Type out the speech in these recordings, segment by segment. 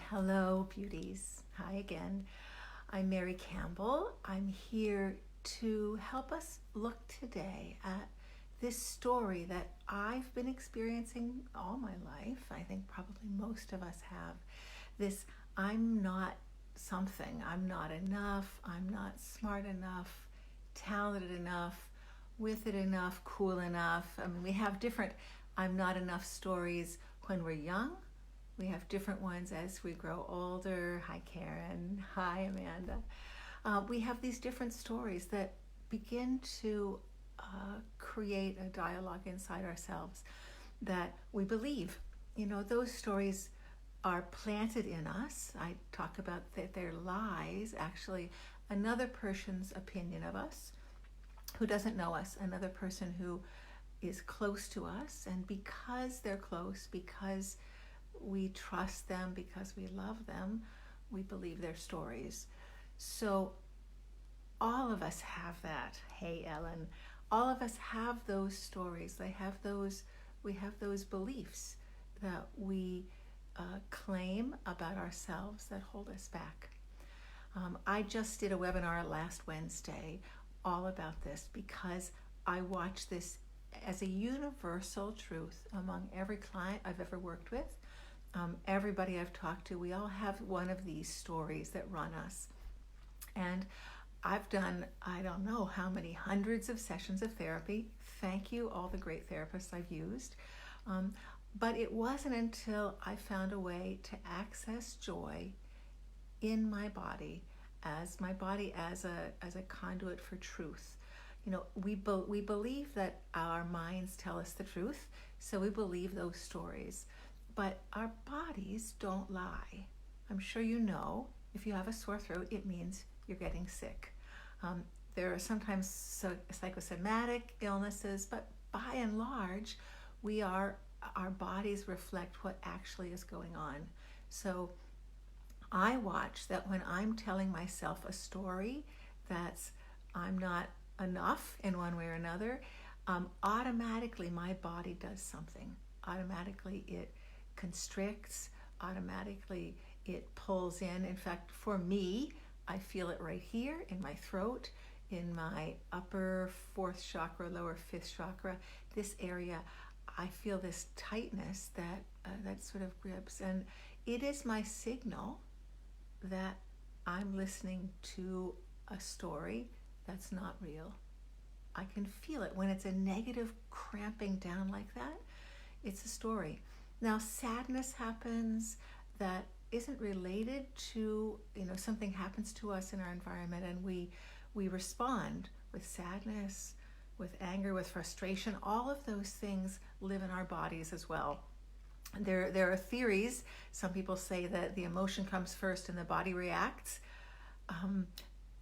Hello, beauties. Hi again. I'm Mary Campbell. I'm here to help us look today at this story that I've been experiencing all my life. I think probably most of us have. This I'm not something, I'm not enough, I'm not smart enough, talented enough, with it enough, cool enough. I mean, we have different I'm not enough stories when we're young. We have different ones as we grow older. Hi, Karen. Hi, Amanda. We have these different stories that begin to create a dialogue inside ourselves that we believe. You know, those stories are planted in us. I talk about that they're lies, actually, another person's opinion of us who doesn't know us, another person who is close to us, and because they're close, because we trust them, because we love them, we believe their stories. So all of us have that. Hey, Ellen. All of us have those stories. We have those beliefs that we claim about ourselves that hold us back. I just did a webinar last Wednesday all about this because I watch this as a universal truth among every client I've ever worked with. Everybody I've talked to, we all have one of these stories that run us. And I've done, I don't know how many hundreds of sessions of therapy. Thank you, all the great therapists I've used. But it wasn't until I found a way to access joy in my body as a conduit for truth. You know, we believe that our minds tell us the truth, so we believe those stories. But our bodies don't lie. I'm sure you know, if you have a sore throat, it means you're getting sick. There are sometimes psychosomatic illnesses, but by and large, our bodies reflect what actually is going on. So I watch that when I'm telling myself a story that's I'm not enough in one way or another, automatically my body does something. Automatically it constricts, automatically it pulls in. In fact, for me, I feel it right here in my throat, in my upper fourth chakra, lower fifth chakra. This area, I feel this tightness that sort of grips, and it is my signal that I'm listening to a story that's not real. I can feel it when it's a negative cramping down like that. It's a story. Now, sadness happens that isn't related to, something happens to us in our environment, and we respond with sadness, with anger, with frustration. All of those things live in our bodies as well. There are theories. Some people say that the emotion comes first and the body reacts.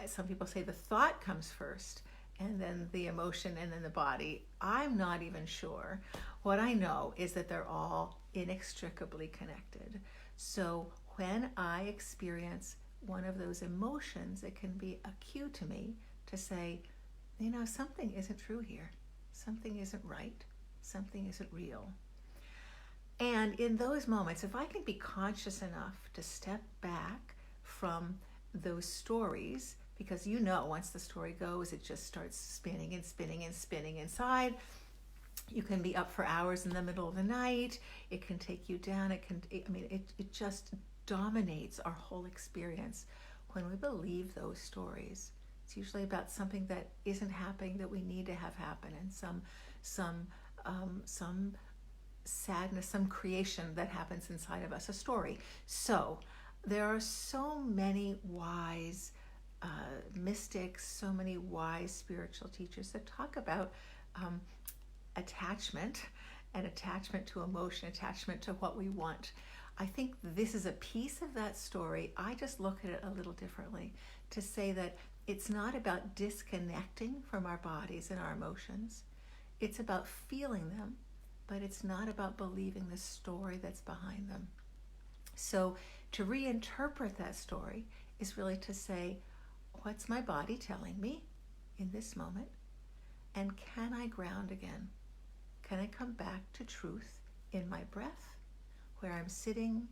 Some people say the thought comes first and then the emotion and then the body. I'm not even sure. What I know is that they're all inextricably connected. So when I experience one of those emotions, it can be a cue to me to say, something isn't true here. Something isn't right. Something isn't real. And in those moments, if I can be conscious enough to step back from those stories, because once the story goes, it just starts spinning and spinning and spinning inside. You can be up for hours in the middle of the night. It can take you down. It just dominates our whole experience when we believe those stories. It's usually about something that isn't happening that we need to have happen, and some sadness, some creation that happens inside of us, a story. So there are so many wise mystics, so many wise spiritual teachers that talk about attachment and attachment to emotion, attachment to what we want. I think this is a piece of that story. I just look at it a little differently to say that it's not about disconnecting from our bodies and our emotions. It's about feeling them, but it's not about believing the story that's behind them. So to reinterpret that story is really to say, what's my body telling me in this moment? And can I ground again? Can I come back to truth in my breath, where I'm sitting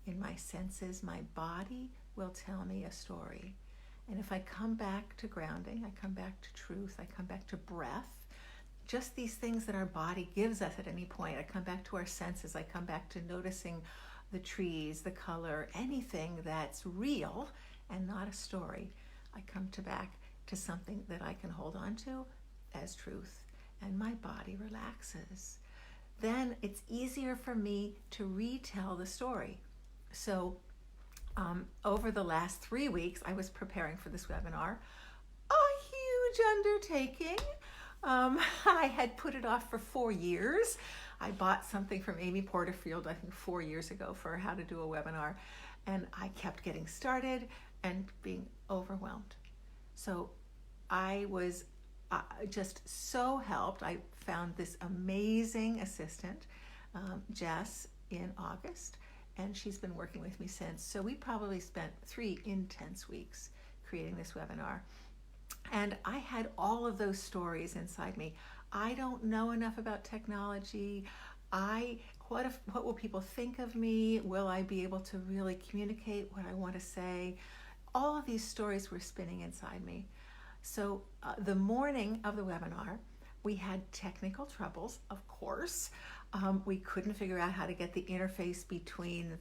in my senses, my body will tell me a story. And if I come back to grounding, I come back to truth, I come back to breath, just these things that our body gives us at any point. I come back to our senses, I come back to noticing the trees, the color, anything that's real and not a story. I come back to something that I can hold on to as truth, and my body relaxes. Then it's easier for me to retell the story. So over the last 3 weeks, I was preparing for this webinar, a huge undertaking. I had put it off for 4 years. I bought something from Amy Porterfield, I think 4 years ago, for how to do a webinar. And I kept getting started and being overwhelmed. So I was just so helped. I found this amazing assistant, Jess, in August, and she's been working with me since. So we probably spent 3 intense weeks creating this webinar. And I had all of those stories inside me. I don't know enough about technology. What will people think of me? Will I be able to really communicate what I want to say? All of these stories were spinning inside me. So the morning of the webinar, we had technical troubles, of course. We couldn't figure out how to get the interface between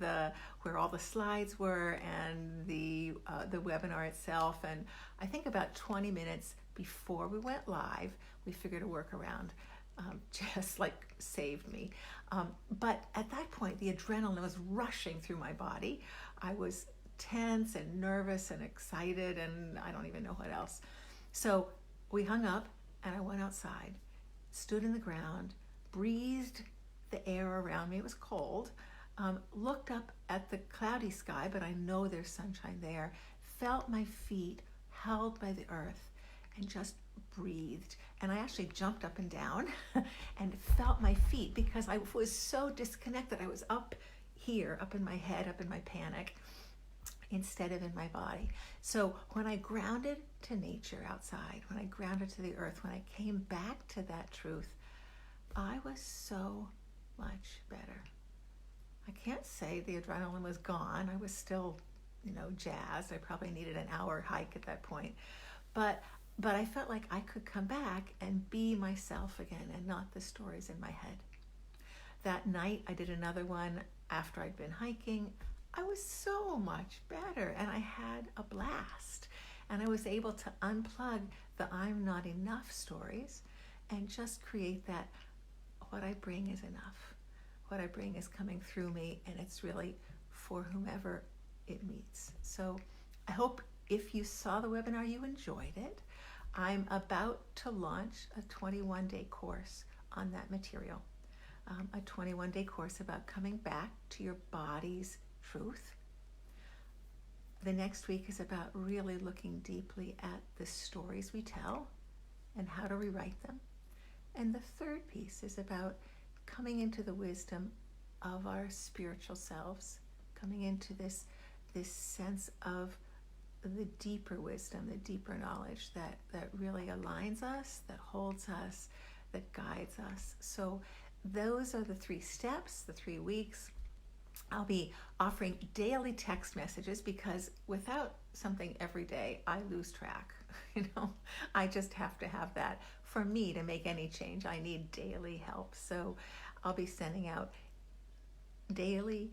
where all the slides were and the webinar itself. And I think about 20 minutes before we went live, we figured a workaround. Just like saved me. But at that point, the adrenaline was rushing through my body. I was tense and nervous and excited, and I don't even know what else. So we hung up, and I went outside, stood in the ground, breathed the air around me. It was cold. Looked up at the cloudy sky, but I know there's sunshine there. Felt my feet held by the earth, and just breathed. And I actually jumped up and down and felt my feet, because I was so disconnected. I was up here, up in my head, up in my panic, instead of in my body. So when I grounded to nature outside, when I grounded to the earth, when I came back to that truth, I was so much better. I can't say the adrenaline was gone. I was still, jazzed. I probably needed an hour hike at that point. But I felt like I could come back and be myself again and not the stories in my head. That night, I did another one after I'd been hiking. I was so much better, and I had a blast. And I was able to unplug the I'm not enough stories and just create that what I bring is enough. What I bring is coming through me, and it's really for whomever it meets. So I hope if you saw the webinar, you enjoyed it. I'm about to launch a 21-day course on that material, a 21-day course about coming back to your body's truth. The next week is about really looking deeply at the stories we tell and how to rewrite them. And the third piece is about coming into the wisdom of our spiritual selves, coming into this sense of the deeper wisdom, the deeper knowledge that really aligns us, that holds us, that guides us. So those are the 3 steps, the 3 weeks. I'll be offering daily text messages, because without something every day, I lose track. I just have to have that. For me to make any change, I need daily help. So I'll be sending out daily,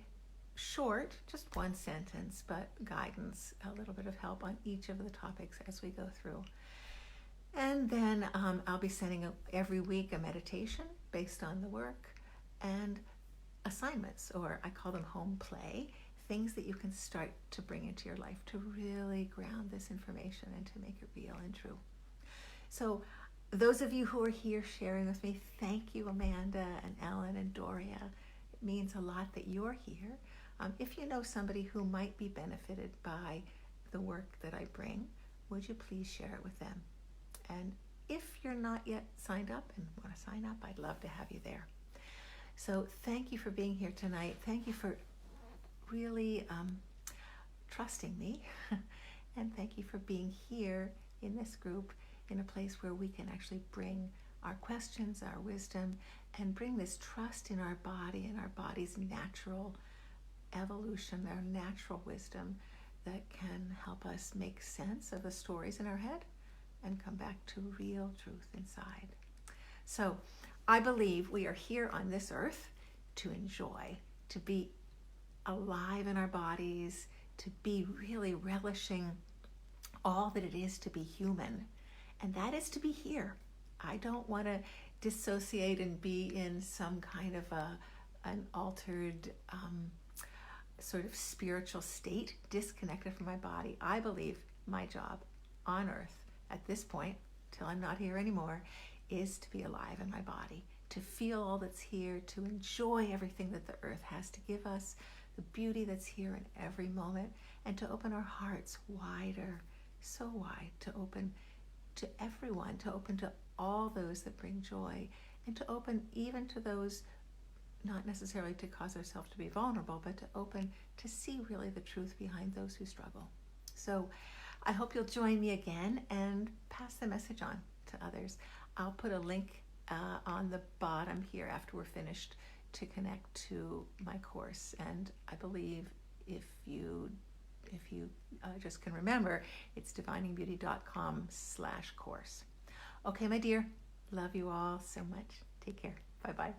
short, just 1 sentence, but guidance, a little bit of help on each of the topics as we go through. And then I'll be sending every week a meditation based on the work, and assignments, or I call them home play, things that you can start to bring into your life to really ground this information and to make it real and true. So those of you who are here sharing with me, thank you, Amanda and Ellen and Doria. It means a lot that you're here. If you know somebody who might be benefited by the work that I bring, would you please share it with them? And if you're not yet signed up and want to sign up, I'd love to have you there. So thank you for being here tonight. Thank you for really trusting me. And thank you for being here in this group, in a place where we can actually bring our questions, our wisdom, and bring this trust in our body and our body's natural evolution, our natural wisdom that can help us make sense of the stories in our head and come back to real truth inside. So I believe we are here on this earth to enjoy, to be alive in our bodies, to be really relishing all that it is to be human. And that is to be here. I don't want to dissociate and be in some kind of an altered sort of spiritual state, disconnected from my body. I believe my job on earth at this point, till I'm not here anymore, is to be alive in my body, to feel all that's here, to enjoy everything that the earth has to give us, the beauty that's here in every moment, and to open our hearts wider, so wide, to open to everyone, to open to all those that bring joy, and to open even to those, not necessarily to cause ourselves to be vulnerable, but to open to see really the truth behind those who struggle. So I hope you'll join me again and pass the message on to others. I'll put a link on the bottom here after we're finished to connect to my course. And I believe if you just can remember, it's diviningbeauty.com/course. Okay, my dear, love you all so much. Take care. Bye-bye.